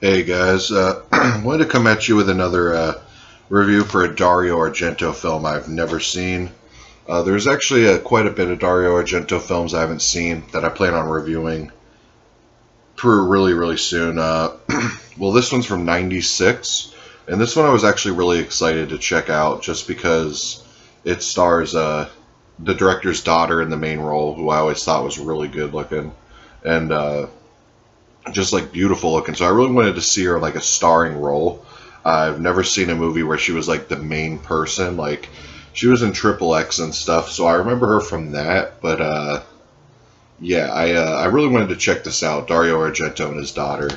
Hey guys, wanted to come at you with another review for a Dario Argento film I've never seen. There's actually quite a bit of Dario Argento films I haven't seen that I plan on reviewing for really soon. Well, this one's from '96, and this one I was actually really excited to check out just because it stars the director's daughter in the main role, who I always thought was really good looking. And just like beautiful looking. So I really wanted to see her like a starring role. I've never seen a movie where she was like the main person. Like she was in Triple X and stuff, so I remember her from that. But yeah, I really wanted to check this out. Dario Argento and his daughter,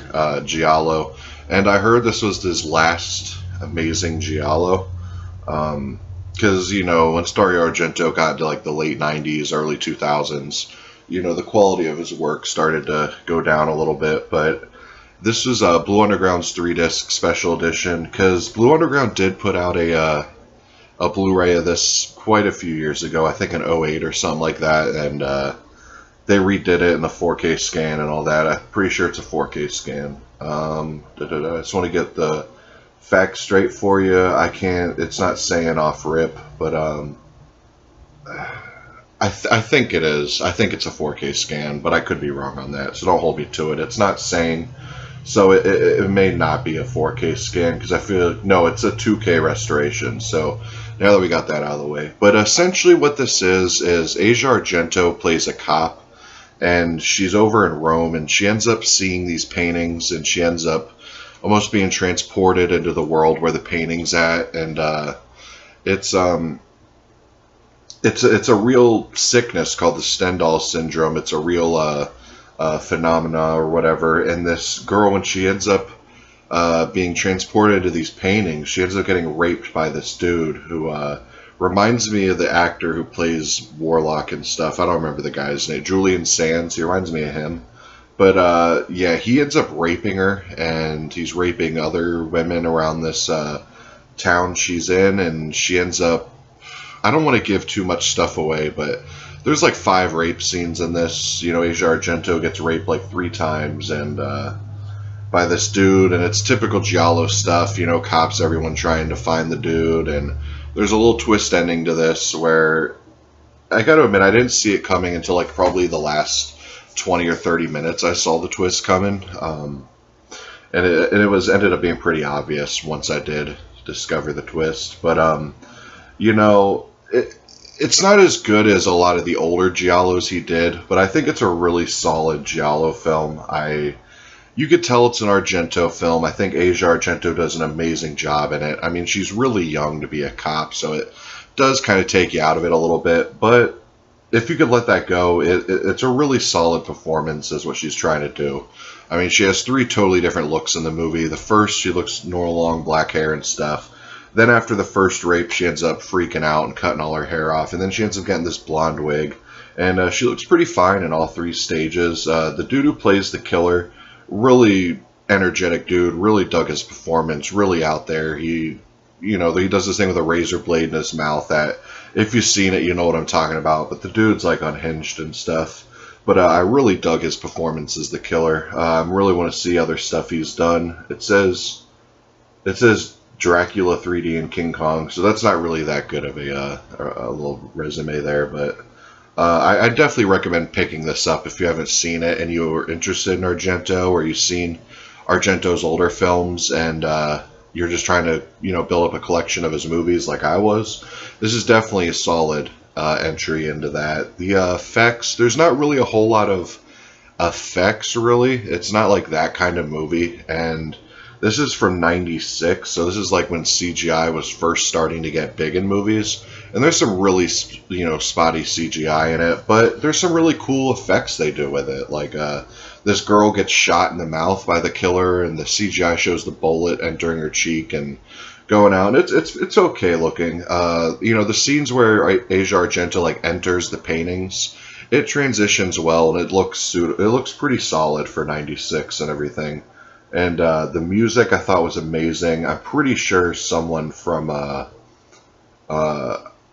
Giallo, and I heard this was his last amazing Giallo. Because once Dario Argento got to like the late '90s, early 2000s, the quality of his work started to go down a little bit. But this was Blue Underground's 3-disc special edition, because Blue Underground did put out a Blu-ray of this quite a few years ago, I think in '08 or something like that, and they redid it in the 4K scan and all that. I'm pretty sure it's a 4K scan. I just want to get the facts straight for you. It's not saying off rip, but I think it is. I think it's a 4K scan, but I could be wrong on that, so don't hold me to it. It's not saying, so it may not be a 4K scan, because I feel, no, it's a 2K restoration, so now that we got that out of the way. But essentially what this is Asia Argento plays a cop, and she's over in Rome, and she ends up seeing these paintings, and she ends up almost being transported into the world where the painting's at, and it's a real sickness called the Stendhal Syndrome. It's a real phenomena or whatever. And this girl, when she ends up being transported to these paintings, she ends up getting raped by this dude who reminds me of the actor who plays Warlock and stuff. I don't remember the guy's name. Julian Sands. He reminds me of him. But yeah, he ends up raping her, and he's raping other women around this town she's in, and she ends up, I don't want to give too much stuff away, but there's like 5 rape scenes in this. Asia Argento gets raped like 3 times, and by this dude, and it's typical Giallo stuff, cops, everyone trying to find the dude, and there's a little twist ending to this where, I gotta admit, I didn't see it coming until like probably the last 20 or 30 minutes I saw the twist coming, and it ended up being pretty obvious once I did discover the twist. But it's not as good as a lot of the older Giallos he did, but I think it's a really solid Giallo film. You could tell it's an Argento film. I think Asia Argento does an amazing job in it. I mean, she's really young to be a cop, so it does kind of take you out of it a little bit, but if you could let that go, it's a really solid performance is what she's trying to do. I mean, she has 3 totally different looks in the movie. The first, she looks normal long black hair and stuff. Then after the first rape, she ends up freaking out and cutting all her hair off. And then she ends up getting this blonde wig. And she looks pretty fine in all 3 stages. The dude who plays the killer, really energetic dude, really dug his performance, really out there. He does this thing with a razor blade in his mouth that, if you've seen it, you know what I'm talking about. But the dude's like unhinged and stuff. But I really dug his performance as the killer. I really want to see other stuff he's done. It says Dracula 3D and King Kong, so that's not really that good of a little resume there. But I definitely recommend picking this up if you haven't seen it and you're interested in Argento, or you've seen Argento's older films and you're just trying to build up a collection of his movies like I was. This is definitely a solid entry into that. The effects, there's not really a whole lot of effects really. It's not like that kind of movie, and this is from '96, so this is like when CGI was first starting to get big in movies. And there's some really spotty CGI in it, but there's some really cool effects they do with it. Like this girl gets shot in the mouth by the killer, and the CGI shows the bullet entering her cheek and going out. And it's okay looking. The scenes where Asia Argento like enters the paintings, it transitions well, and it looks pretty solid for '96 and everything. And the music I thought was amazing. I'm pretty sure someone from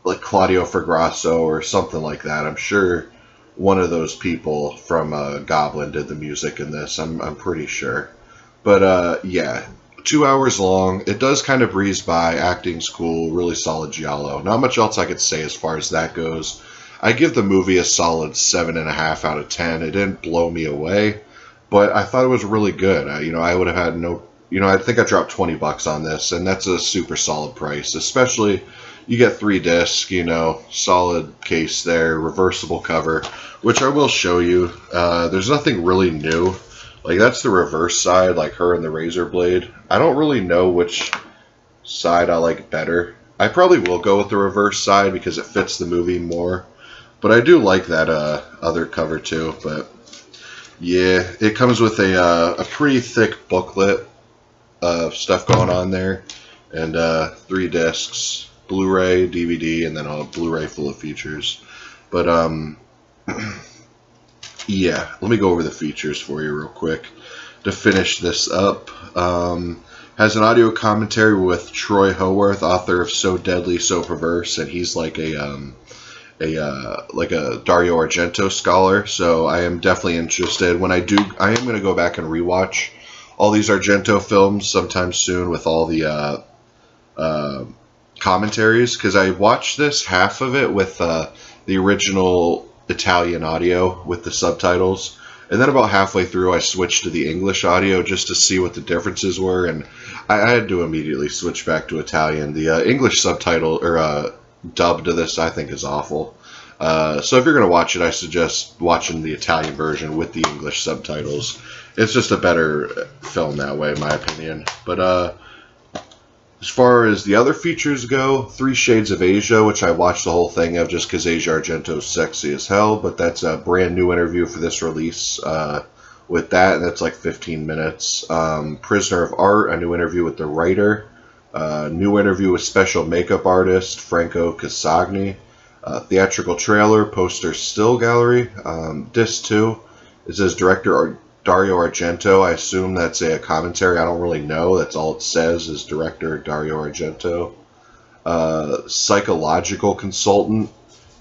like Claudio Fragrasso or something like that. I'm sure one of those people from Goblin did the music in this. I'm pretty sure. But yeah, 2 hours long. It does kind of breeze by. Acting's cool. Really solid giallo. Not much else I could say as far as that goes. I give the movie a solid 7.5 out of 10. It didn't blow me away, but I thought it was really good. I would have had no. I think I dropped $20 on this, and that's a super solid price. Especially, you get 3 discs. Solid case there, reversible cover, which I will show you. There's nothing really new. Like, that's the reverse side, like her and the razor blade. I don't really know which side I like better. I probably will go with the reverse side because it fits the movie more. But I do like that other cover too. But yeah, it comes with a pretty thick booklet of stuff going on there, and 3 discs, Blu-ray, DVD, and then a Blu-ray full of features. But yeah, let me go over the features for you real quick to finish this up. Has an audio commentary with Troy Howarth, author of So Deadly, So Perverse, and he's like a Dario Argento scholar, so I am definitely interested. When I am going to go back and rewatch all these Argento films sometime soon with all the commentaries, because I watched this, half of it with the original Italian audio with the subtitles, and then about halfway through I switched to the English audio just to see what the differences were, and I had to immediately switch back to Italian. The English subtitle, or dub to this, I think is awful. So if you're going to watch it, I suggest watching the Italian version with the English subtitles. It's just a better film that way, in my opinion. But as far as the other features go, 3 Shades of Asia, which I watched the whole thing of just because Asia Argento's sexy as hell, but that's a brand new interview for this release with that, and that's like 15 minutes. Prisoner of Art, a new interview with the writer. New interview with special makeup artist Franco Casagni. Theatrical trailer, poster still gallery. Disc 2, it says director Dario Argento. I assume that's a commentary. I don't really know. That's all it says is director Dario Argento. Psychological consultant,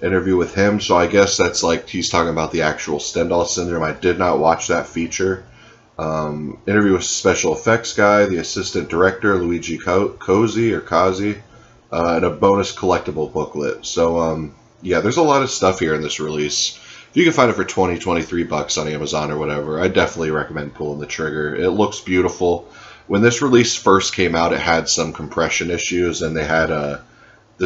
interview with him. So I guess that's like he's talking about the actual Stendhal syndrome. I did not watch that feature. Interview with special effects guy, the assistant director Luigi Cozzi, and a bonus collectible booklet. So yeah, there's a lot of stuff here in this release. If you can find it for $23 on Amazon or whatever, I definitely recommend pulling the trigger. It looks beautiful. When this release first came out, it had some compression issues, and they had to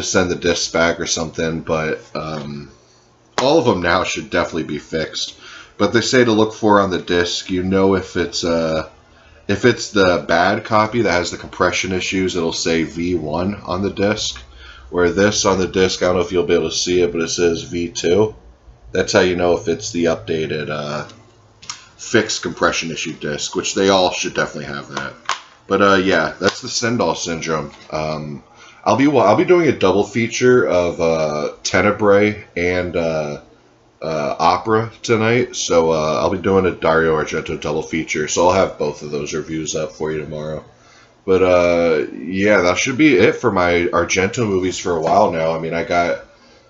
send the discs back or something, but all of them now should definitely be fixed. But they say to look for on the disc, if it's the bad copy that has the compression issues, it'll say V1 on the disc. Where this on the disc, I don't know if you'll be able to see it, but it says V2. That's how you know if it's the updated fixed compression issue disc, which they all should definitely have that. But yeah, that's the Stendhal syndrome. I'll be doing a double feature of Tenebrae and Opera tonight, so I'll be doing a Dario Argento double feature, so I'll have both of those reviews up for you tomorrow. But yeah, that should be it for my Argento movies for a while now. I mean, I got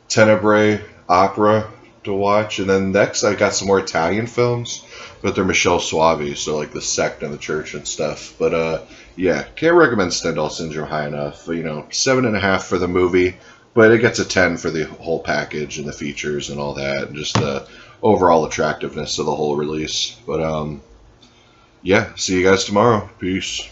Tenebrae, Opera to watch, and then next I got some more Italian films, but they're Michele Soavi, so like The Sect and the Church and stuff. But yeah, can't recommend Stendhal Syndrome high enough. 7.5 for the movie, but it gets a 10 for the whole package and the features and all that, and just the overall attractiveness of the whole release. But yeah, see you guys tomorrow. Peace.